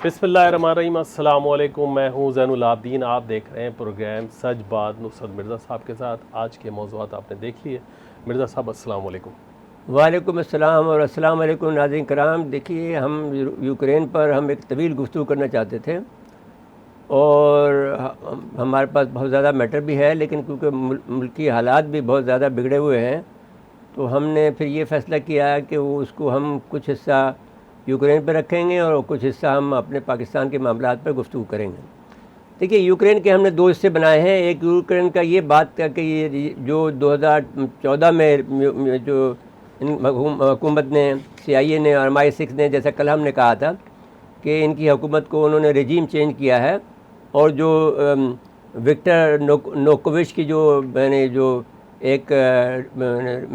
बिस्मिल्लाहिर्रहमानिर्रहीम, अस्सलाम वालेकुम। मैं हूँ ज़ैनुल आबदीन। आप देख रहे हैं प्रोग्राम सच बात नुसरत मिर्ज़ा साहब के साथ। आज के मौज़ूआत आपने देख लिए। मिर्ज़ा साहब अस्सलाम वालेकुम। वालेकुम अस्सलाम और अस्सलाम वालेकुम नाज़रीन कराम। देखिए, हम यूक्रेन पर हम एक तवील गुफ्तगू करना चाहते थे और हमारे पास बहुत ज़्यादा मैटर भी है, लेकिन क्योंकि मुल्की हालात भी बहुत ज़्यादा बिगड़े हुए हैं तो हमने फिर ये फ़ैसला किया कि वो उसको हम कुछ हिस्सा यूक्रेन पर रखेंगे और कुछ हिस्सा हम अपने पाकिस्तान के मामलात पर गुफ्तगू करेंगे। देखिए, यूक्रेन के हमने दो हिस्से बनाए हैं। एक यूक्रेन का ये बात का कि ये जो 2014 में जो हुकूमत ने CIA ने और MI6 ने, जैसा कल हमने कहा था कि इनकी हुकूमत को उन्होंने रेजीम चेंज किया है और जो विक्टर नोकोविच की जो मैंने जो एक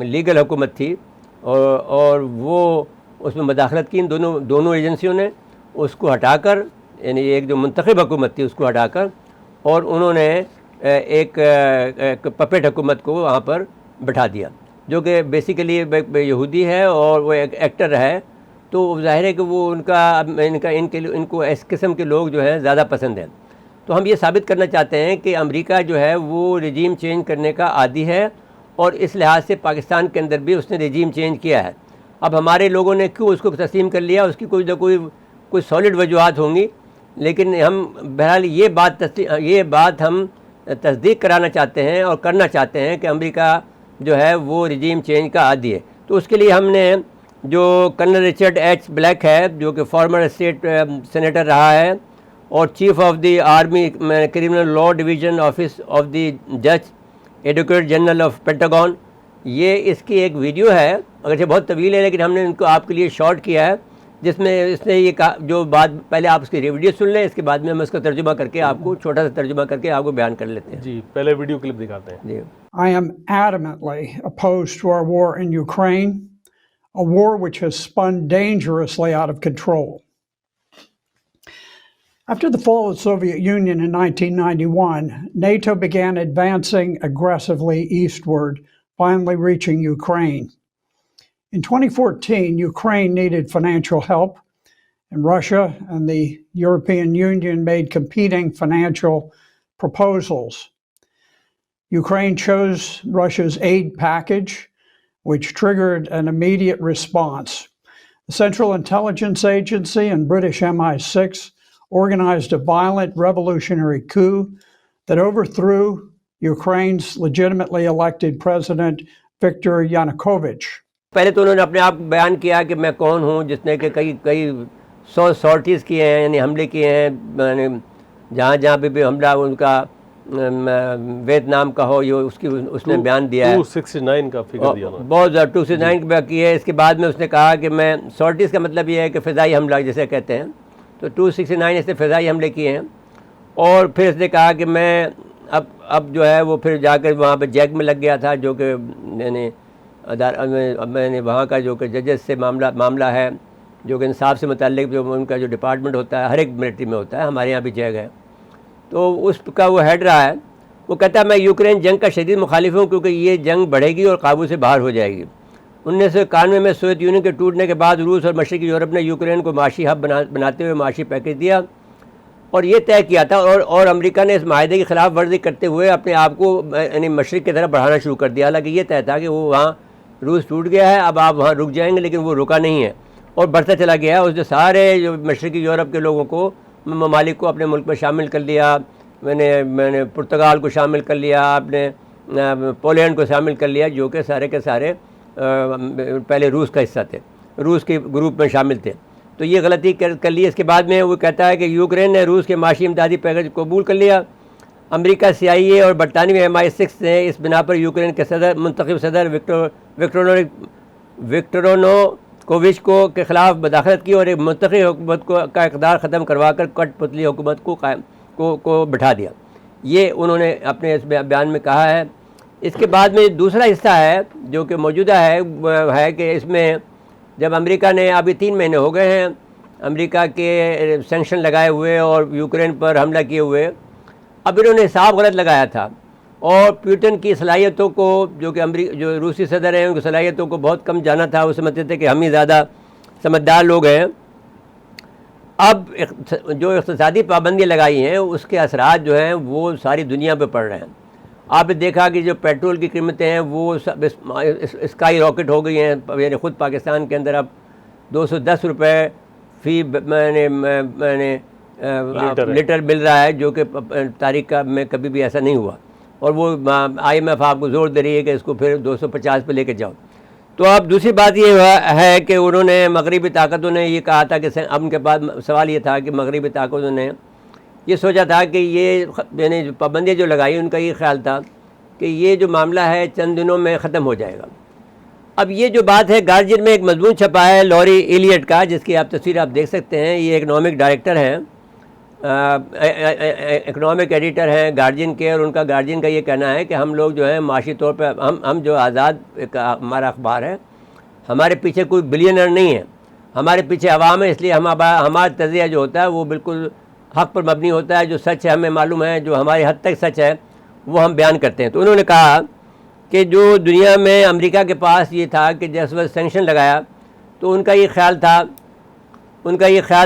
लीगल हुकूमत थी और वो उसमें मदाखलत की इन दोनों एजेंसियों ने, उसको हटाकर, यानी एक जो मुंतखब हुकूमत थी उसको हटाकर, और उन्होंने एक पपेट हुकूमत को वहाँ पर बैठा दिया, जो कि बेसिकली यहूदी है और वो एक एक्टर है। तो ज़ाहिर है कि वो इनको इस किस्म के लोग जो हैं ज़्यादा पसंद हैं। तो हम ये साबित करना चाहते हैं कि अमेरिका जो है वो रेजीम चेंज करने का आदी है और इस लिहाज से पाकिस्तान के अंदर भी उसने रेजीम चेंज किया है। अब हमारे लोगों ने क्यों उसको तस्लीम कर लिया, उसकी कोई ना कोई सॉलिड वजूहत होंगी, लेकिन हम बहरहाल ये बात हम तस्दीक कराना चाहते हैं और करना चाहते हैं कि अमेरिका जो है वो रेजीम चेंज का आदी है। तो उसके लिए हमने जो कर्नल रिचर्ड H. ब्लैक है, जो कि फॉर्मर स्टेट सेनेटर रहा है और chief of the army criminal law division office of the जज एडवोकेट जनरल ऑफ पेंटागन, ये इसकी एक वीडियो है, अगरचे बहुत तवील है लेकिन हमने इनको आपके लिए शॉर्ट किया है, जिसमें इसने ये कहा, जो बात पहले आप उसकी वीडियो सुन लें, इसके बाद में हम उसका तर्जुमा करके आपको छोटा सा तर्जुमा करके आपको बयान कर लेते हैं। जी, पहले वीडियो क्लिप दिखाते हैं। जी। I am adamantly opposed to our war in Ukraine, a war which has spun dangerously out of control. After the fall of the Soviet Union in 1991, NATO began advancing aggressively eastward, finally reaching Ukraine. In 2014, Ukraine needed financial help, and Russia and the European Union made competing financial proposals. Ukraine chose Russia's aid package, which triggered an immediate response. The Central Intelligence Agency and British MI6 organized a violent revolutionary coup that overthrew Ukraine's legitimately elected president, Viktor Yanukovych. पहले तो उन्होंने अपने आप बयान किया कि मैं कौन हूँ, जिसने कि कई 100 सॉर्टीज़ किए हैं, यानी हमले किए हैं, जहाँ पे भी हमला उनका वियतनाम का हो, ये उसने बयान दिया है। 269 का फिगर दिया उन्होंने। बहुत ज़्यादा 269 की बात की है। इसके बाद में उसने कहा कि मैं सॉर्टीज़ का मतलब ये है कि फ़िज़ाई हमला जिसे कहते हैं, तो 269 इसने फ़िज़ाई हमले किए हैं। और फिर इसने कहा कि मैं अब जो है वो फिर जाकर वहाँ पे जैक में लग गया था, जो कि मैंने वहाँ का जो कि जजेस से मामला है, जो कि इंसाफ से मुताल्लिक़ जो उनका जो डिपार्टमेंट होता है, हर एक मिलिट्री में होता है, हमारे यहाँ भी जैग है, तो उसका वो हेड रहा है। वो कहता है मैं यूक्रेन जंग का शदीद मुखालिफ हूँ, क्योंकि ये जंग बढ़ेगी और काबू से बाहर हो जाएगी। 1991 में सोवियत यूनियन के टूटने के बाद रूस और मशरक़ी यूरोप ने यूक्रेन को माशी हब बनाते हुए माशी पैकेज दिया और ये तय किया था, और अमेरिका ने इस माहदे की खिलाफ वर्जी करते हुए अपने आप को यानी मशरिक़ की तरफ बढ़ाना शुरू कर दिया। हालांकि ये तय था कि वो वहाँ रूस टूट गया है, अब आप वहाँ रुक जाएंगे, लेकिन वो रुका नहीं है और बढ़ता चला गया। उसने सारे जो मशरक़ी यूरोप के लोगों को, ममालिक को अपने मुल्क में शामिल कर लिया। मैंने पुर्तगाल को शामिल कर लिया, आपने पोलैंड को शामिल कर लिया, जो कि सारे के सारे पहले रूस का हिस्सा थे, रूस के ग्रुप में शामिल थे। तो ये गलती कर ली। इसके बाद में वो कहता है कि यूक्रेन ने रूस के माशी इमदादी पैकेज कबूल कर लिया। अमेरिका CIA और बरतानवी MI6 ने इस बिना पर यूक्रेन के मुंतखब सदर विक्टरोनोविच के ख़िलाफ़ मदाखलत की और एक मुंतखब हुकूमत का इक़्तिदार ख़त्म करवा कर कठपुतली हुकूमत को बिठा दिया। ये उन्होंने अपने इस बयान में कहा है। इसके बाद में दूसरा हिस्सा है जो कि मौजूदा है कि इसमें जब अमेरिका ने, अभी 3 महीने हो गए हैं अमेरिका के सैंक्शन लगाए हुए और यूक्रेन पर हमला किए हुए, अब इन्होंने हिसाब गलत लगाया था और पुतिन की सलाहियतों को, जो रूसी सदर हैं, उनकी सलाहियतों को बहुत कम जाना था। वो समझते थे कि हम ही ज़्यादा समझदार लोग हैं अब जो इक़्तिसादी पाबंदियाँ लगाई हैं उसके असरात जो हैं वो सारी दुनिया पे पड़ रहे हैं। आपने देखा कि जो पेट्रोल की कीमतें हैं वो सब स्काई रॉकेट हो गई हैं। यानी ख़ुद पाकिस्तान के अंदर अब 210 रुपये फ़ी लीटर मिल रहा है, जो कि तारीख का में कभी भी ऐसा नहीं हुआ। और वो IMF आपको ज़ोर दे रही है कि इसको फिर 250 पे लेके जाओ। तो अब दूसरी बात ये है कि उन्होंने मगरिबी ताकतों ने ये कहा था कि अब उनके पास सवाल ये था कि मगरिबी ताकतों ने ये सोचा था कि ये यानी पाबंदियाँ जो लगाई उनका ये ख्याल था कि ये जो मामला है चंद दिनों में ख़त्म हो जाएगा। अब ये जो बात है, गार्जियन में एक मजमून छपा है लॉरी एलियट का, जिसकी आप तस्वीर आप देख सकते हैं। ये इकनॉमिक डायरेक्टर हैं, इकनॉमिक एडिटर हैं गार्जियन के, और उनका गार्जियन का ये कहना है कि हम लोग जो है माशी तौर पर हम जो आज़ाद हमारा अखबार है, हमारे पीछे कोई बिलियनर नहीं है, हमारे पीछे अवाम है। इसलिए हमारा तज़िया जो होता है वो बिल्कुल हक़ पर मबनी होता है। जो सच है हमें मालूम है, जो हमारी हद तक सच है वो हम बयान करते हैं। तो उन्होंने कहा कि जो दुनिया में अमेरिका के पास ये था कि जिस वक्त सेंक्शन लगाया तो उनका ये ख्याल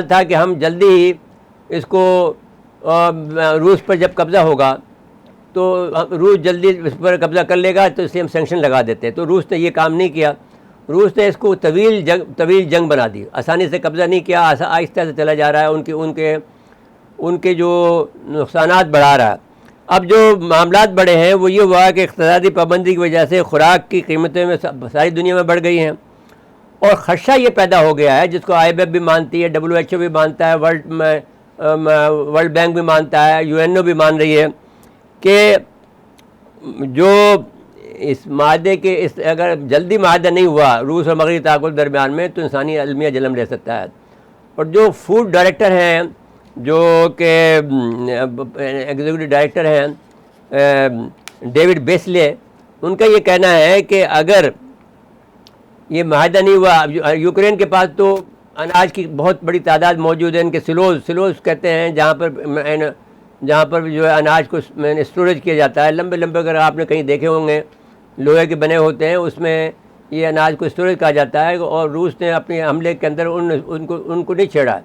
था कि हम जल्दी ही इसको रूस पर जब कब्ज़ा होगा तो रूस जल्दी इस पर कब्ज़ा कर लेगा, तो इसलिए हम सेंक्शन लगा देते हैं। तो रूस ने ये काम नहीं किया। रूस ने इसको तवील जंग बना दी। आसानी से कब्ज़ा नहीं किया, आहिस्ता से चला जा रहा है, उनके जो नुकसानात बढ़ा रहा है। अब जो मामलात बढ़े हैं वो ये हुआ कि इक़्तिसादी पाबंदी की वजह से ख़ुराक की कीमतें में सारी दुनिया में बढ़ गई हैं, और ख़दशा ये पैदा हो गया है, जिसको IMF भी मानती है, WHO भी मानता है, वर्ल्ड बैंक भी मानता है, UNO भी मान रही है कि जो इस माहदे के अगर जल्दी माहदा नहीं हुआ रूस और मगरबी ताक़त दरमियान में, तो इंसानी अलमिया जन्म ले सकता है। और जो फूड डायरेक्टर हैं, जो कि एग्जीक्यूटिव डायरेक्टर हैं डेविड बेस्ले, उनका ये कहना है कि अगर ये माहदा नहीं हुआ, यूक्रेन के पास तो अनाज की बहुत बड़ी तादाद मौजूद है। इनके सिलोज कहते हैं, जहाँ पर जो है अनाज को स्टोरेज किया जाता है, लंबे लंबे, अगर आपने कहीं देखे होंगे लोहे के बने होते हैं, उसमें ये अनाज को स्टोरेज कहा जाता है। और रूस ने अपने हमले के अंदर उनको नहीं छेड़ा है,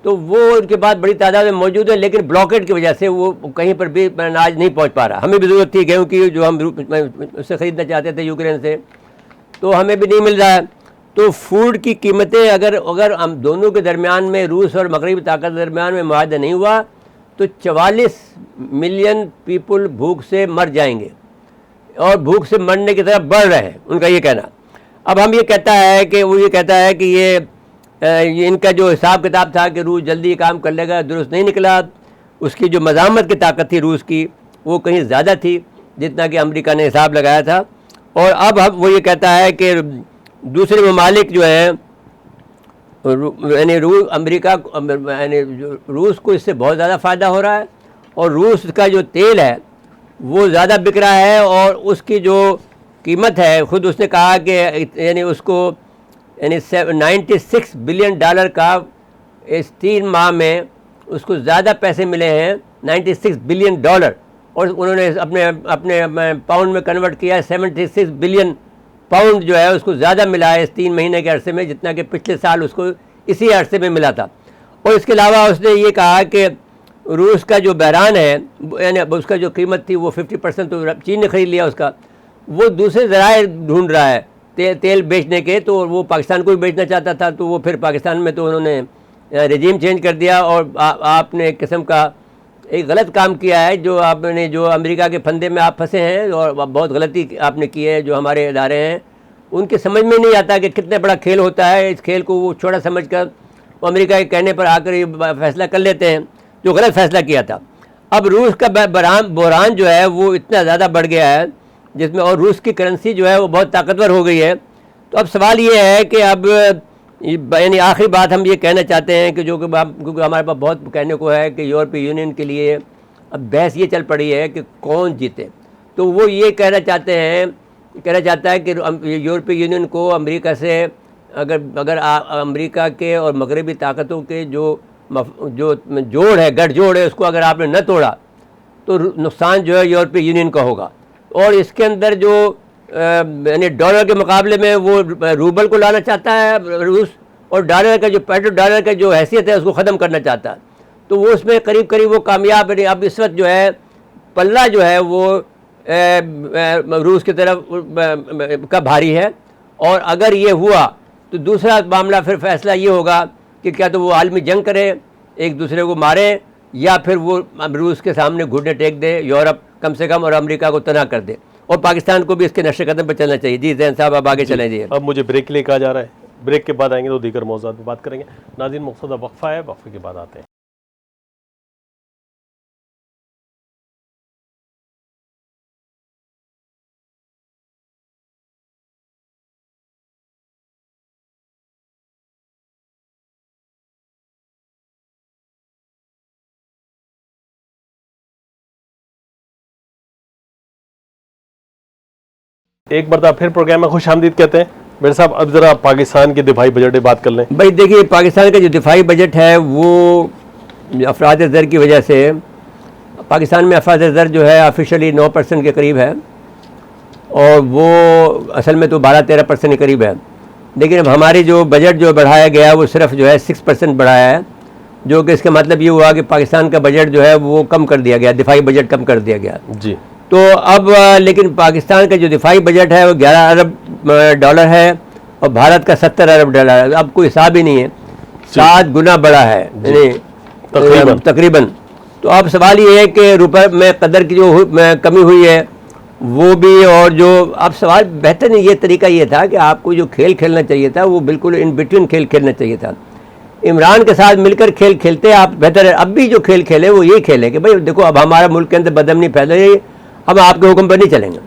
तो वो उनके पास बड़ी तादाद में मौजूद है, लेकिन ब्लॉकेट की वजह से वो कहीं पर भी अनाज नहीं पहुँच पा रहा। हमें भी ज़रूरत थी गेहूँ की, जो हम उससे ख़रीदना चाहते थे यूक्रेन से, तो हमें भी नहीं मिल रहा है। तो फूड की कीमतें अगर हम दोनों के दरमियान में, रूस और मगरबी ताकत के दरमियान में मुआहदा नहीं हुआ, तो 44 मिलियन पीपल भूख से मर जाएंगे, और भूख से मरने की तरफ बढ़ रहे हैं, उनका ये कहना। अब हम ये कहता है कि ये इनका जो हिसाब किताब था कि रूस जल्दी काम कर लेगा, दुरुस्त नहीं निकला। उसकी जो मज़ामत की ताकत थी रूस की, वो कहीं ज़्यादा थी जितना कि अमेरिका ने हिसाब लगाया था। और अब वो ये कहता है कि दूसरे ममालिक जो हैं, यानी रूस को इससे बहुत ज़्यादा फ़ायदा हो रहा है, और रूस का जो तेल है वो ज़्यादा बिक रहा है, और उसकी जो कीमत है, ख़ुद उसने कहा कि यानी 96 बिलियन डॉलर का इस 3 माह में उसको ज़्यादा पैसे मिले हैं, 96 बिलियन डॉलर। और उन्होंने अपने पाउंड में कन्वर्ट किया है, 76 बिलियन पाउंड जो है उसको ज़्यादा मिला है इस 3 महीने के अरसे में, जितना कि पिछले साल उसको इसी अरसे में मिला था। और इसके अलावा उसने ये कहा कि रूस का जो बहरान है, यानी उसका जो कीमत थी वो 50% तो चीन ने ख़रीद लिया उसका, वो दूसरे ज़राए ढूंढ रहा है तेल बेचने के। तो वो पाकिस्तान को भी बेचना चाहता था, तो वो फिर पाकिस्तान में तो उन्होंने रेजिम चेंज कर दिया। और आपने एक किस्म का एक गलत काम किया है, जो अमेरिका के फंदे में आप फंसे हैं, और बहुत गलती आपने की है। जो हमारे इदारे हैं उनके समझ में नहीं आता कि कितना बड़ा खेल होता है। इस खेल को वो छोटा समझकर वो अमेरिका के कहने पर आकर ये फैसला कर लेते हैं, जो गलत फैसला किया था। अब रूस का बहरान जो है वो इतना ज़्यादा बढ़ गया है, जिसमें और रूस की करेंसी जो है वो बहुत ताकतवर हो गई है। तो अब सवाल ये है कि अब यानी आखिरी बात हम ये कहना चाहते हैं कि क्योंकि हमारे पास बहुत कहने को है कि यूरोपीय यूनियन के लिए अब बहस ये चल पड़ी है कि कौन जीते। तो वो ये कहना चाहता है कि यूरोपीय यूनियन को अमेरिका से अगर अमेरिका के और मगरबी ताकतों के जो गठजोड़ है उसको अगर आपने न तोड़ा, तो नुकसान जो है यूरोपीय यूनियन का होगा। और इसके अंदर जो यानी डॉलर के मुकाबले में वो रूबल को लाना चाहता है रूस, और डॉलर का जो पेट्रो डॉलर का जो हैसियत है उसको ख़त्म करना चाहता। तो वो उसमें करीब करीब वो कामयाब नहीं। अब इस वक्त जो है पल्ला जो है वो रूस की तरफ का भारी है, और अगर ये हुआ तो दूसरा मामला फिर फैसला ये होगा कि क्या तो वो आलमी जंग करे, एक दूसरे को मारे, या फिर वो रूस के सामने घुटने टेक दे, यूरोप कम से कम, और अमेरिका को तना कर दे, और पाकिस्तान को भी इसके नक्शे कदम पर चलना चाहिए। जी जैन साहब, आप आगे चलें। जी अब मुझे ब्रेक के लिए कहा जा रहा है, ब्रेक के बाद आएंगे तो दीगर मौज़ूआत पर बात करेंगे। नाज़रीन, मुक़्तदा वक्फ़ा है, वक्फ़े के बाद आते हैं। एक मरतबा फिर प्रोग्राम में खुश आमदीद कहते हैं। मेरे साहब, अब ज़रा पाकिस्तान के दिफाई बजट की बात कर लें। भाई देखिए, पाकिस्तान का जो दिफाई बजट है वो अफराद ज़र की वजह से, पाकिस्तान में अफराद ज़र जो है ऑफिशियली 9% के करीब है, और वो असल में तो 12-13% के करीब है। लेकिन अब हमारी जो बजट जो बढ़ाया गया वो सिर्फ जो है 6% बढ़ाया है, जो कि इसका मतलब ये हुआ कि पाकिस्तान का बजट जो है वो कम कर दिया गया, दिफाई बजट कम कर दिया गया जी। तो अब लेकिन पाकिस्तान का जो दिफाई बजट है वो 11 अरब डॉलर है, और भारत का 70 अरब डॉलर है। अब कोई हिसाब ही नहीं है, 7 गुना बड़ा है यानी तकरीबन। तो अब सवाल ये है कि रुपये में कदर की जो कमी हुई है वो भी, और जो अब सवाल बेहतर नहीं, ये तरीका ये था कि आपको जो खेल खेलना चाहिए था वो बिल्कुल इन बिटवीन खेल खेलना चाहिए था। इमरान के साथ मिलकर खेल खेलते आप बेहतर है। अब भी जो खेल खेले वो ये खेले कि भाई देखो, अब हमारा मुल्क के अंदर बदअमनी फैल रही है, हम आपके हुक्म पर नहीं चलेंगे।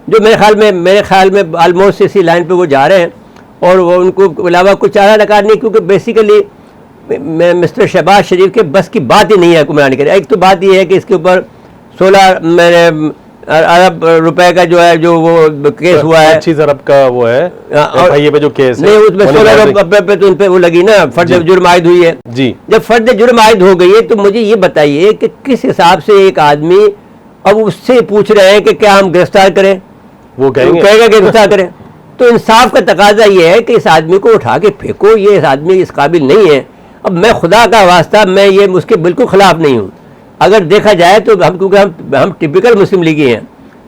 जो मेरे ख्याल में आलमोस्ट इसी लाइन पे वो जा रहे हैं, और वो उनको अलावा कुछ चारा नकार नहीं, क्योंकि बेसिकली मिस्टर शहबाज शरीफ के बस की बात ही नहीं है हुक्मरानी करें। एक तो बात ये है कि इसके ऊपर 16 अरब रुपए का जो है, जो वो केस हुआ है, 25 अरब का वो है FIA पे जो केस है, नहीं उसमें 16 अरब पे तो उन पे वो लगी ना, फर्द जुर्म आयद हुई है जी। जब फर्द जुर्म आयद हो गई है तो मुझे ये बताइए कि किस हिसाब से एक आदमी, अब उससे पूछ रहे हैं कि क्या हम गिरफ्तार करें, वो कहेगा कि गिरफ्तार करें। तो इंसाफ का तकाजा ये है कि इस आदमी को उठा के फेंको, ये इस आदमी इस काबिल नहीं है। अब मैं खुदा का वास्ता, मैं ये उसके बिल्कुल ख़िलाफ़ नहीं हूँ। अगर देखा जाए तो हम, क्योंकि हम टिपिकल मुस्लिम लीगी हैं।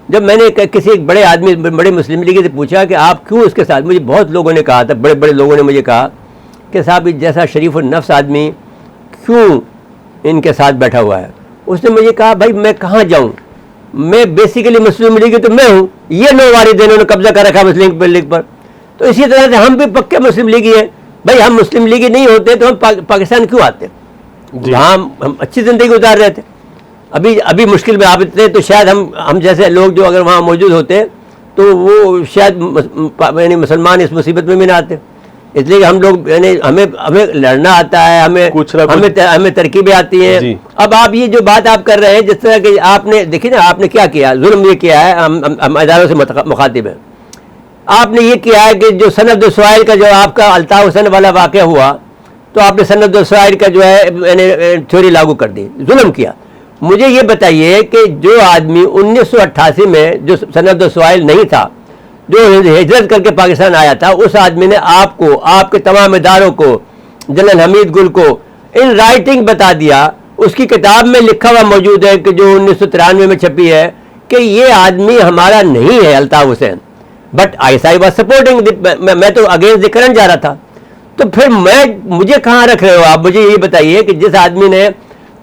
जब मैंने किसी एक बड़े आदमी, बड़े मुस्लिम लीगी से पूछा कि आप क्यों इसके साथ, मुझे बहुत लोगों ने कहा था, बड़े बड़े लोगों ने मुझे कहा कि साहब जैसा शरीफ और नफ्स आदमी क्यों इनके साथ बैठा हुआ है। उसने मुझे कहा भाई मैं कहाँ जाऊँ, मैं बेसिकली मुस्लिम लीग तो मैं हूँ, ये 9 वारिद इन्होंने कब्जा कर रखा मुस्लिम लीग पर। तो इसी तरह से हम भी पक्के मुस्लिम लीगी हैं। भाई हम मुस्लिम लीगी नहीं होते तो हम पाकिस्तान क्यों आते, जहाँ हम अच्छी ज़िंदगी गुजार रहे थे। अभी मुश्किल में आप इतने, तो शायद हम जैसे लोग जो अगर वहाँ मौजूद होते तो वो शायद यानी मुसलमान इस मुसीबत में भी ना आते। इसलिए हम लोग यानी हमें लड़ना आता है, हमें तरकीबें आती हैं। अब आप ये जो बात आप कर रहे हैं, जिस तरह की आपने देखी ना, आपने क्या किया, जुल्म ये किया है, हम इदारों से मुखातिब हैं। आपने ये किया है कि जो सनद सवाइल का जो आपका अल्ताफ हुसैन वाला वाक़या हुआ, तो आपने सनद सवाइल का जो है थ्योरी लागू कर दी, जुल्म किया। मुझे ये बताइए कि जो आदमी 1988 में जो सनद सवाइल नहीं था, जो हिजरत करके पाकिस्तान आया था, उस आदमी ने आपको, आपके तमाम इदारों को, जनरल हमीद गुल को इन राइटिंग बता दिया। उसकी किताब में लिखा हुआ मौजूद है कि जो 1993 में छपी है कि ये आदमी हमारा नहीं है Altaf Hussain, but ISI was supporting. मैं तो अगेंस्ट द करंट जा रहा था। तो फिर मुझे कहाँ रख रहे हो आप? मुझे ये बताइए कि जिस आदमी ने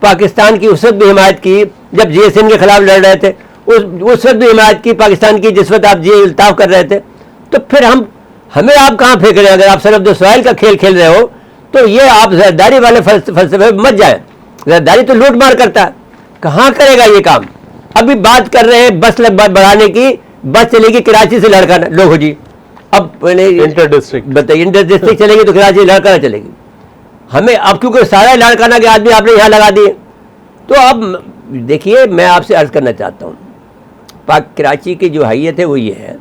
पाकिस्तान की उस वक्त भी हिमायत की जब जिया सिंह के खिलाफ लड़ रहे थे, उस वक्त भी हिमायत की पाकिस्तान की जिस वक्त आप जी इल्ताफ कर रहे थे, तो फिर हमें आप कहाँ फेंक रहे हैं? अगर आप सनद सवाइल का खेल खेल रहे हो तो ये आप ज़रदारी वाले फलसफे में मत जाए। ज़रदारी तो लूट मार करता है, कहाँ करेगा ये काम? अभी बात कर रहे हैं बस बढ़ाने की, बस चलेगी कराची से लड़काना, लो जी। अब इंटर डिस्ट्रिक्ट बताइए, इंटर डिस्ट्रिक्ट चलेगी तो कराची लड़काना चलेगी। हमें अब क्योंकि सारा लड़काना के आदमी आपने यहाँ लगा दिए। तो अब देखिए, मैं आपसे अर्ज़ करना चाहता हूँ, कराची की जो हैयत है वो ये है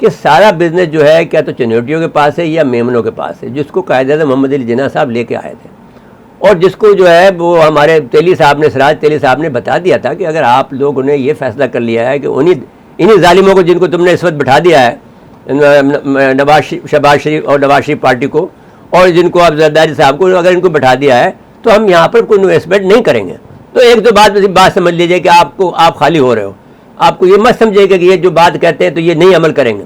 कि सारा बिजनेस जो है क्या तो चनौटियों के पास है या मेमनों के पास है, जिसको कायदे मोहम्मद अली जिन्ना साहब लेके आए थे, और जिसको जो है वो हमारे तेली साहब ने, सिराज तेली साहब ने बता दिया था कि अगर आप लोगों ने ये फैसला कर लिया है कि इन्हीं जालिमों को जिनको तुमने इस वक्त बैठा दिया है, शहबाज शरीफ और नवाज शरीफ पार्टी को, और जिनको आप जरदारी साहब को अगर इनको बैठा दिया है तो हम यहाँ पर कोई इन्वेस्टमेंट नहीं करेंगे। तो एक तो बात समझ लीजिए कि आप खाली हो रहे हो, आपको ये मत समझिएगा कि ये जो बात कहते हैं तो ये नहीं अमल करेंगे।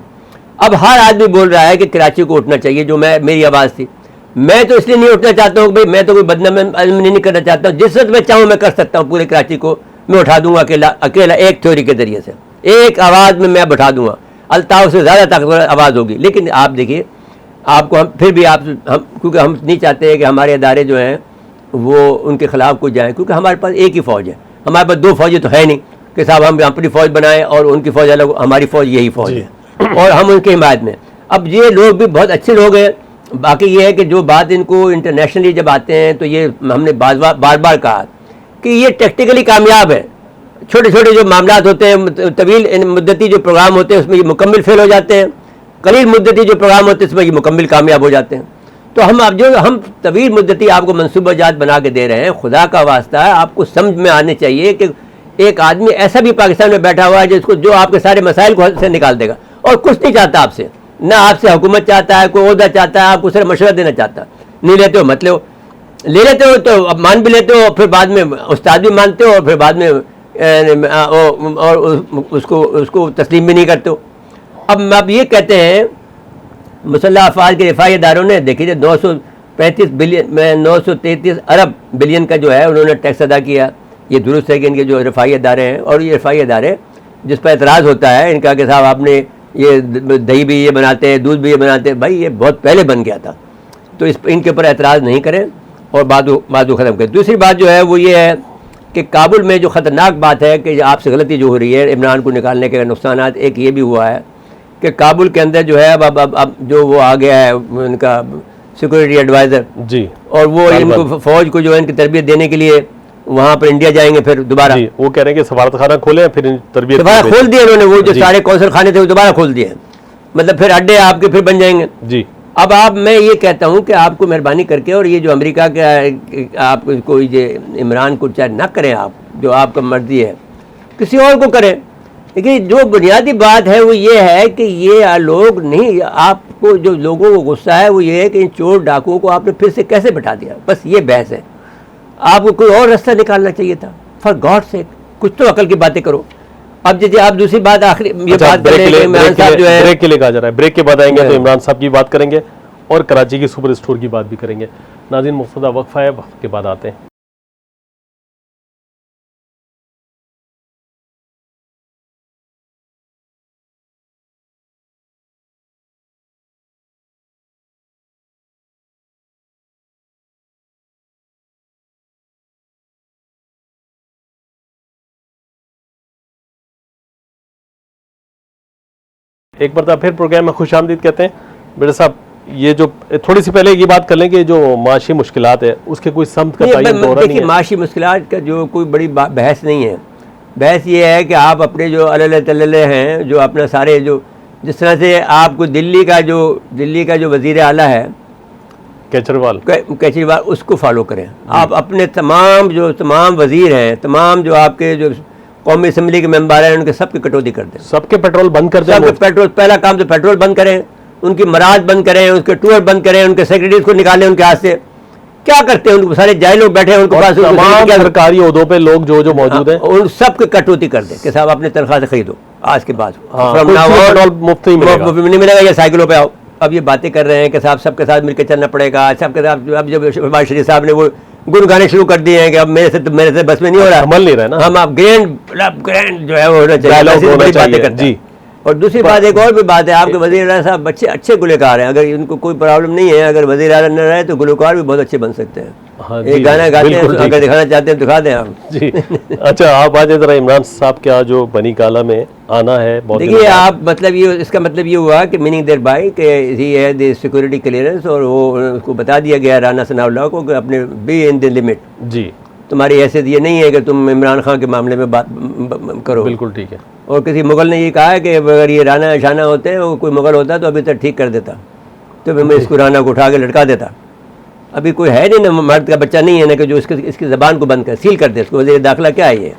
अब हर आदमी बोल रहा है कि कराची को उठना चाहिए, जो मेरी आवाज़ थी। मैं तो इसलिए नहीं उठना चाहता हूँ भाई, मैं तो कोई बदनामी नहीं करना चाहता हूँ। जिस वक्त मैं चाहूँ मैं कर सकता हूँ, पूरे कराची को मैं उठा दूंगा अकेला एक थ्योरी के जरिए से, एक आवाज़ में मैं बैठा दूंगा। अल्ताफ से ज़्यादा ताकतवर आवाज़ होगी। लेकिन आप देखिए, आपको हम फिर भी हम क्योंकि हम नहीं चाहते हैं कि हमारे इदारे जो हैं वो उनके खिलाफ कुछ जाएँ, क्योंकि हमारे पास एक ही फ़ौज है। हमारे पास दो फौजें तो है नहीं कि साहब हम अपनी फ़ौज बनाएं और उनकी फ़ौज अलग, हमारी फ़ौज यही फ़ौज है और हम उनकी हिमायत में। अब ये लोग भी बहुत अच्छे लोग हैं। बाकी ये है कि जो बात इनको इंटरनेशनली जब आते हैं तो ये हमने बार बार कहा कि ये टेक्निकली कामयाब है। छोटे छोटे जो मामला होते हैं, तवील मुद्दती जो प्रोग्राम होते हैं उसमें ये मुकम्मल फेल हो जाते हैं, कलील मुद्दती जो प्रोग्राम होते हैं उसमें ये मुकम्मल कामयाब हो जाते हैं। तो हम तवील मुद्दती आपको मनसूबाजात बना के दे रहे हैं। खुदा का वास्ता है, आपको समझ में आने चाहिए कि एक आदमी ऐसा भी पाकिस्तान में बैठा हुआ है जिसको जो आपके सारे मसाइल को से निकाल देगा और कुछ नहीं चाहता आपसे, ना आपसे हुकूमत चाहता है, कोई ओहदा चाहता है, आपको सिर्फ मशवरा देना चाहता है। नहीं लेते हो मत लो, ले लेते हो तो अब मान भी लेते हो, फिर बाद में उस्ताद भी मानते हो और फिर बाद में और उसको तस्लीम भी नहीं करते हो। अब ये कहते हैं मुसल्लह अफवाज के रिफाई इदारों ने, देखिए 933 अरब बिलियन का जो है उन्होंने टैक्स अदा किया। ये दुरुस्त है कि इनके जो रिफाई इदारे हैं, और ये रिफाई इदारे जिस पर एतराज़ होता है इनका कि साहब आपने ये दही भी ये बनाते हैं, दूध भी ये बनाते हैं, भाई ये बहुत पहले बन गया था। तो इनके ऊपर एतराज़ नहीं करें और बात ख़त्म करें। दूसरी बात जो है वो ये है कि काबुल में जो ख़तरनाक बात है कि आपसे गलती जो हो रही है इमरान को निकालने के नुकसान, एक ये भी हुआ है कि काबुल के अंदर जो है अब जो वो आ गया है उनका सिक्योरिटी एडवाइज़र जी, और वो इनको फ़ौज को जो है इनकी तरबियत देने के लिए वहाँ पर इंडिया जाएंगे फिर दोबारा। वो कह रहे हैं कि सफारत खाना खोले, फिर तरबियत दोबारा खोल दिए उन्होंने, वो जो सारे कौंसल खाने थे वो दोबारा खोल दिए, मतलब फिर अड्डे आपके फिर बन जाएंगे जी। अब मैं ये कहता हूँ कि आपको मेहरबानी करके, और ये जो अमेरिका का आप कोई ये इमरान को चाहे ना करें, आप जो आपका मर्जी है किसी और को करें, लेकिन जो बुनियादी बात है वो ये है कि ये लोग नहीं, आपको जो लोगों को गुस्सा है वो ये है कि इन चोर डाकुओं को आपने फिर से कैसे बैठा दिया, बस ये बहस है। आपको कोई और रास्ता निकालना चाहिए था, फॉर गॉड से कुछ तो अकल की बातें करो। अब जैसे आप दूसरी बात आखिरी ये बात करें कि इमरान साहब जो है ब्रेक के लिए कहा जा रहा है, ब्रेक के बाद आएंगे तो इमरान साहब की बात करेंगे और कराची की सुपर स्टोर की बात भी करेंगे। नाज़रीन मुफ्तदा वक्फा है, वक्फ के बाद आते हैं। एक बार फिर प्रोग्राम में खुशामदीद कहते हैं। बेटा साहब, ये जो थोड़ी सी पहले ये बात कर लें कि जो माशी मुश्किलात है उसके कोई समत का तायन दौरा नहीं है। माशी मुश्किलात का जो कोई बड़ी बहस नहीं है। बहस ये है कि आप अपने जो अल्ल तल्ले हैं, जो अपना सारे जो जिस तरह से आपको दिल्ली का जो वज़ीर आला है केजरीवाल उसको फॉलो करें। आप अपने तमाम वज़ीर हैं, तमाम जो आपके जो कौमी असम्बली के मेंबर हैं, उनके सबके कटौती कर दें, सबके पेट्रोल बंद कर दें। सबके पेट्रोल, पहला काम तो पेट्रोल बंद करें, उनकी मराज बंद करें, उसके टूर बंद करें, उनके सेक्रेटरीज को निकालें उनके हाथ से। क्या करते हैं, उनको सारे जाए लोग बैठे हैं उनके पास, तमाम सरकारी ओहदों पे लोग जो मौजूद हैं उन सबके कटौती कर दें कि साहब अपने तनख्वाह से खरीदो आज के बाद, पेट्रोल मुफ्त नहीं मिलेगा या साइकिलों पे आओ। अब ये बातें कर रहे हैं कि साहब सबके साथ मिलकर चलना पड़ेगा, सबके साथ। अब जब शहबाज शरीफ साहब ने वो गुन गाने शुरू कर दिए हैं कि अब मेरे से बस में नहीं हो रहा, अमल नहीं रहा ना, हम आप ग्रैंड जो है वो होना चाहिए, बड़ी बातें करते हैं। और दूसरी बात, एक और भी बात है, आपके वज़ीर आला साहब अच्छे गुलकार हैं, अगर उनको कोई प्रॉब्लम नहीं है, अगर वज़ीर आला न रहे तो गुलकार भी बहुत अच्छे बन सकते हैं। एक गाना गाते हैं, अगर दिखाना चाहते हैं दिखा दें आप जी। अच्छा, आप आज जरा इमरान साहब क्या जो बनी काला में आना है, देखिए आप, मतलब ये इसका मतलब ये हुआ कि मीनिंग देयर बाय कि ही है द सिक्योरिटी क्लियरेंस, और वो उसको बता दिया गया राना सनाउल्लाह को कि अपने बी इन द लिमिट जी, तुम्हारी हैसियत ये नहीं है कि तुम इमरान खान के मामले में बात करो। बिल्कुल ठीक है। और किसी मुगल ने ये कहा है कि अगर ये राना शाना होते हैं, वो कोई मुगल होता तो अभी तक ठीक कर देता, तो फिर मैं इसको राना को उठा के लटका देता। अभी कोई है नहीं ना, मर्द का बच्चा नहीं है ना कि जो इसकी ज़बान को बंद कर सील कर दे इसको। वज़ीर दाखिला क्या है ये?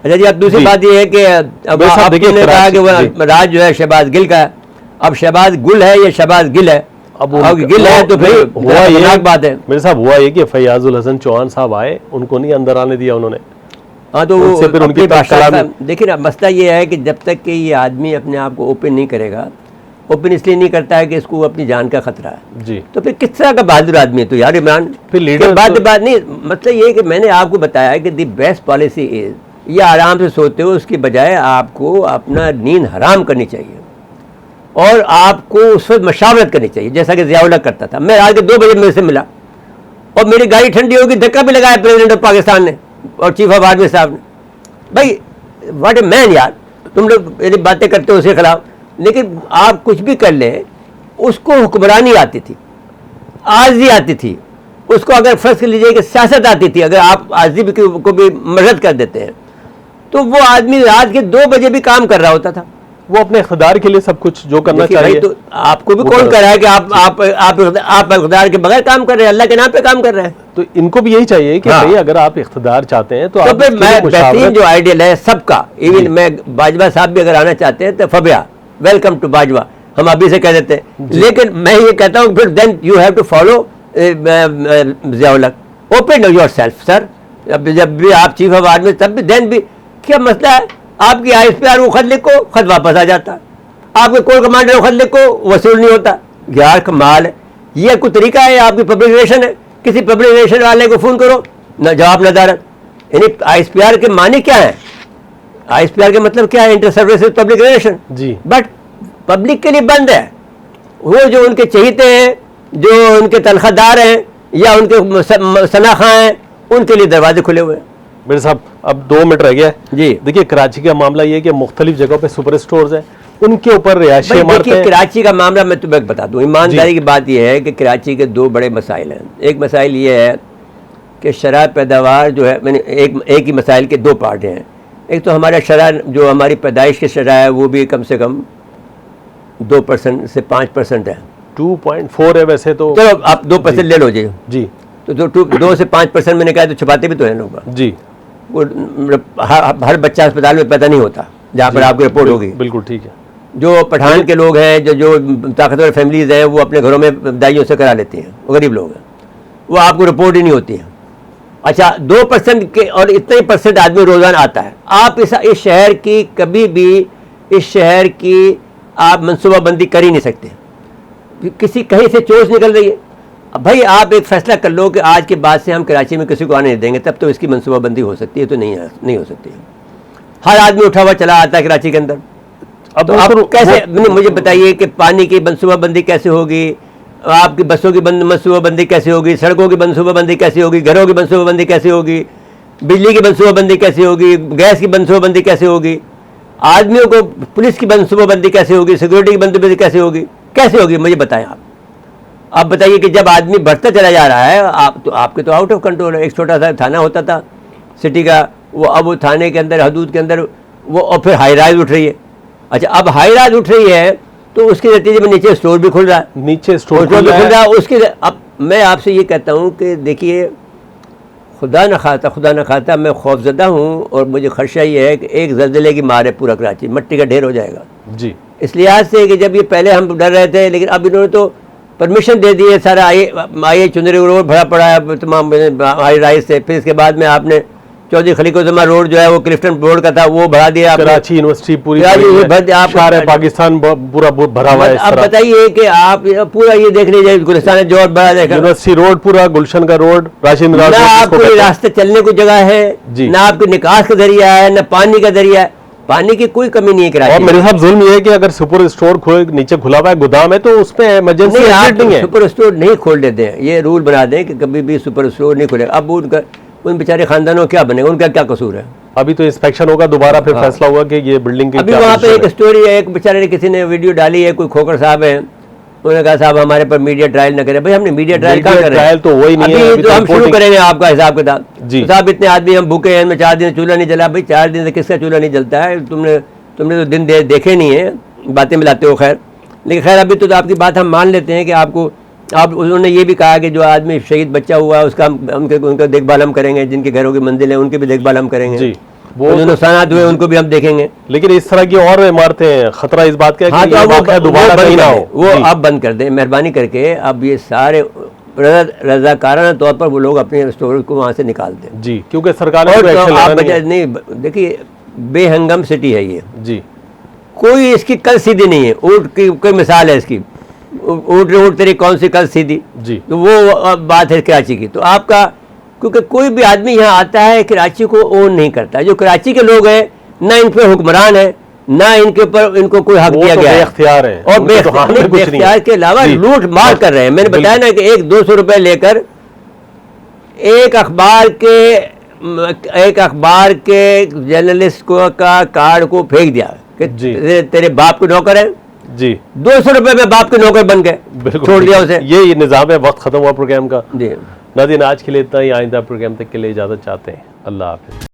अच्छा जी, अब दूसरी बात ये है कि अब आपने कहा कि वो राज जो है शहबाज गिल का है। अब शहबाज गुल है या शहबाज गिल है, अब गिल है तो फिर हुआ ये बात है। मेरे साहब हुआ ये कि फैयाजुल हसन चौहान साहब आए, उनको नहीं अंदर आने दिया उन्होंने। हाँ तो उनसे फिर उनकी देखिए ना, मसला ये है कि जब तक कि ये आदमी अपने आप को ओपन नहीं करेगा, ओपन इसलिए नहीं करता है कि इसको अपनी जान का खतरा है जी, तो फिर किस तरह का बहादुर आदमी है तो यार इमरान। फिर लीडर बात नहीं, मतलब ये कि मैंने आपको बताया कि दी बेस्ट पॉलिसी इज, ये आराम से सोते हो उसकी बजाय आपको अपना नींद हराम करनी चाहिए और आपको उस वक्त मशावरत करनी चाहिए, जैसा कि ज़ियाउल हक करता था। मैं रात के 2 बजे मेरे से मिला और मेरी गाड़ी ठंडी होगी, धक्का भी लगाया प्रेसिडेंट ऑफ पाकिस्तान ने और चीफ ऑफ आर्मी साहब ने। भाई व्हाट ए मैन यार, तुम लोग मेरी बातें करते हो उसके खिलाफ, लेकिन आप कुछ भी कर ले, उसको हुक्मरानी आती थी, आज़ी आती थी, उसको अगर फर्ज कर लीजिए कि सियासत आती थी, अगर आप आज़ी को भी मदद कर देते हैं तो वो आदमी रात के 2 बजे भी काम कर रहा होता था। वो अपने इख्तियार के लिए सब कुछ जो करना चाहिए। तो आपको भी कौन कह रहा है कि आप इख्तियार के बगैर काम कर रहे हैं, अल्लाह के नाम पे काम कर रहे हैं। तो इनको भी यही चाहिए कि भाई अगर आप इख्तियार चाहते हैं तो आप फिर मैं बेहतरीन जो आइडियल है सबका, इवन मैं बाजवा साहब भी अगर आना चाहते हैं तो फबिया वेलकम टू बाजवा, हम अभी से कह देते हैं। लेकिन मैं ये कहता हूँ फिर then you have to follow Ziaul Haq, open yourself sir. जब भी आप चीफ ऑफ आर्मी तब भी देन भी क्या मसला है, आपकी ISPR को खत लिखो, खत वापस आ जाता है, आपके कोर कमांडर को खत लिखो, वसूल नहीं होता। यार कमाल है, ये कोई तरीका है? आपकी पब्लिक रिलेशन है, किसी पब्लिक रिलेशन वाले को फ़ोन करो न जवाब नदारत। यानी ISPR के माने क्या है? ISPR के मतलब क्या है? इंटर सर्विसेज पब्लिक रिलेशन जी, बट पब्लिक के लिए बंद है। वो जो उनके चहीते हैं, जो उनके तनख्वाहदार हैं या उनके सनाखा हैं, उनके लिए दरवाजे खुले हुए हैं। मेरे साहब अब 2 मिनट रह गया है जी। देखिए, कराची का मामला ये है कि मुख्तलिफ जगहों पे सुपर स्टोर्स हैं, उनके ऊपर रिहायशी इमारतें। देखिए कराची का मामला मैं तुम्हें बता दूं, ईमानदारी की बात यह है कि कराची के 2 बड़े मसाइल हैं। एक मसाइल ये है कि शराब पैदावार जो है, मैंने एक ही मसाइल के 2 पार्ट हैं। एक तो हमारा शराब, जो हमारी पैदाइश की शराब है, वो भी कम से कम 2% से 5% है। 2.4 है वैसे तो। चलो आप 2% ले लो जी। जी, तो जो 2 से 5% मैंने कहा तो छुपाते भी तो हैं लोग। जी, वो हर बच्चा अस्पताल में पैदा नहीं होता जहाँ पर आपकी रिपोर्ट होगी। बिल्कुल ठीक है। जो पठान के लोग हैं, जो ताकतवर फैमिलीज हैं, वो अपने घरों में दाइयों से करा लेती हैं, वो गरीब लोग हैं, वो आपको रिपोर्ट ही नहीं होती है। अच्छा 2% के और इतने ही % आदमी रोज़ाना आता है। आप इस शहर की कभी भी इस शहर की आप मनसूबाबंदी कर ही नहीं सकते, किसी कहीं से चोट निकल रही है। अब भाई आप एक फैसला कर लो कि आज के बाद से हम कराची में किसी को आने नहीं देंगे, तब तो इसकी मनसूबाबंदी हो सकती है, तो नहीं हो सकती है। हर आदमी उठा हुआ चला आता है कराची के अंदर। अब तो आप कैसे, मुझे बताइए कि पानी की मनसूबाबंदी कैसे होगी, आपकी बसों की मनसूबाबंदी कैसे होगी, सड़कों की मनसूबाबंदी कैसे होगी, घरों की मनसूबाबंदी कैसे होगी, बिजली की मनसूबाबंदी कैसे होगी, गैस की मनसूबाबंदी कैसे होगी, आदमियों को पुलिस की मनसूबाबंदी कैसे होगी, सिक्योरिटी की बंदोबस्ती कैसे होगी, मुझे बताएं आप बताइए कि जब आदमी बढ़ता चला जा रहा है, आपके तो आउट ऑफ कंट्रोल है। एक छोटा सा थाना होता था सिटी का, वो अब वो थाने के अंदर, हदूद के अंदर वो, और फिर हाई राइज उठ रही है। अच्छा अब हाई राइज उठ रही है तो उसके नतीजे में नीचे स्टोर भी खुल रहा है, नीचे स्टोर भी खुल रहा है उसके। अब मैं आपसे ये कहता हूँ कि देखिए, खुदा न खाता मैं खौफजदा हूँ और मुझे खदशा ये है कि एक ज़लज़ले की मार है, पूरा कराची मट्टी का ढेर हो जाएगा जी। इस लिहाज से कि जब ये पहले हम डर रहे थे, लेकिन अब इन्होंने तो परमिशन दे दी है, सारा आइए चुनरी रोड भरा पड़ा है तमाम हाई राइज से। फिर इसके बाद में आपने चौधरी खलीकुज़्ज़मा रोड जो है वो क्लिफ्टन रोड का था, वो बढ़ा दिया। कराची यूनिवर्सिटी पूरी पाकिस्तान पूरा भरा हुआ है। अब बताइए कि आप पूरा ये देख लीजिए, गुलिस्तान जौहर बड़ा देखा, यूनिवर्सिटी रोड पूरा, गुलशन का रोड, राशिद ना आपको रास्ते चलने को जगह है, ना आपके निकास का दरिया है, ना पानी का दरिया है। पानी की कोई कमी नहीं है कराची। और मेरे साहब जुल्म ये है कि अगर सुपर स्टोर नीचे खुला हुआ है, गोदाम है, तो उसमें इमरजेंसी नहीं है। सुपर स्टोर नहीं खोल देते हैं, ये रूल बना दें कि कभी भी सुपर स्टोर नहीं खुलेगा। अब उन बेचारे खानदानों क्या बनेगा, उनका क्या कसूर है? अभी तो इंस्पेक्शन होगा दोबारा, फिर फैसला होगा कि ये बिल्डिंग की। अभी वहाँ पे एक स्टोरी है, एक बेचारे ने किसी ने वीडियो डाली है, कोई खोकर साहब है, उन्होंने कहा साहब हमारे पर मीडिया ट्रायल न करें। भाई हमने मीडिया ट्रायल कहाँ करें? ट्रायल तो वही नहीं है, अभी तो हम शुरू करेंगे आपका हिसाब किताब। साहब इतने आदमी हम भूखे हैं, 4 दिन चूल्हा नहीं जला। भाई 4 दिन से किसका चूल्हा नहीं जलता है? तुमने तो दिन देखे नहीं है, बातें मिलाते हो। खैर, लेकिन खैर अभी तो आपकी बात हम मान लेते हैं कि उन्होंने ये भी कहा कि जो आदमी शहीद बच्चा हुआ है उसका उनका देखभाल हम करेंगे, जिनके घरों की मंजिल है उनकी भी देखभाल हम करेंगे जी। वो जो नुकसान हुए उनको भी हम देखेंगे। लेकिन इस तरह की और इमारतें, खतरा इस बात का है हाँ, कि तो ये अब वाकया दोबारा कहीं ना हो। वो जी। आप बंद कर दें मेहरबानी करके। अब ये सारे रजाकाराना तौर पर वो लोग अपने स्टोरेज को वहाँ से निकाल दें। जी, क्योंकि सरकार ने और कोई तो एक्शन आप लेना नहीं है। नहीं, देखिए बेहंगम सिटी है ये, जी कोई इसकी कल सीधी नहीं है। ऊँट की कोई मिसाल है इसकी, ऊँट तेरी कौन सी कल सीधी, जी तो वो बात है कराची की। तो आपका, क्योंकि कोई भी आदमी यहाँ आता है कराची को ओन नहीं करता। जो कराची के लोग हैं ना इन पे हुक्मरान है, ना इनके ऊपर इनको कोई हक वो दिया तो गया है, बेख्तियार हैं। और उनके तो हाथ में कुछ नहीं है। बेख्तियार के अलावा जी। लूट मार कर रहे हैं। मैंने बताया ना कि 100-200 रुपए लेकर एक अखबार के जर्नलिस्ट को का कार्ड को फेंक दिया कि जी। तेरे बाप के नौकर है। जी 200 रुपए में बाप के नौकर बन गए, बिल्कुल छोड़ दिया उसे। ये निज़ाम है। वक्त खत्म हुआ प्रोग्राम का। जी नाज़रीन, आज के लिए इतना ही। आइंदा प्रोग्राम तक के लिए इजाज़त चाहते हैं। अल्लाह हाफ़िज़।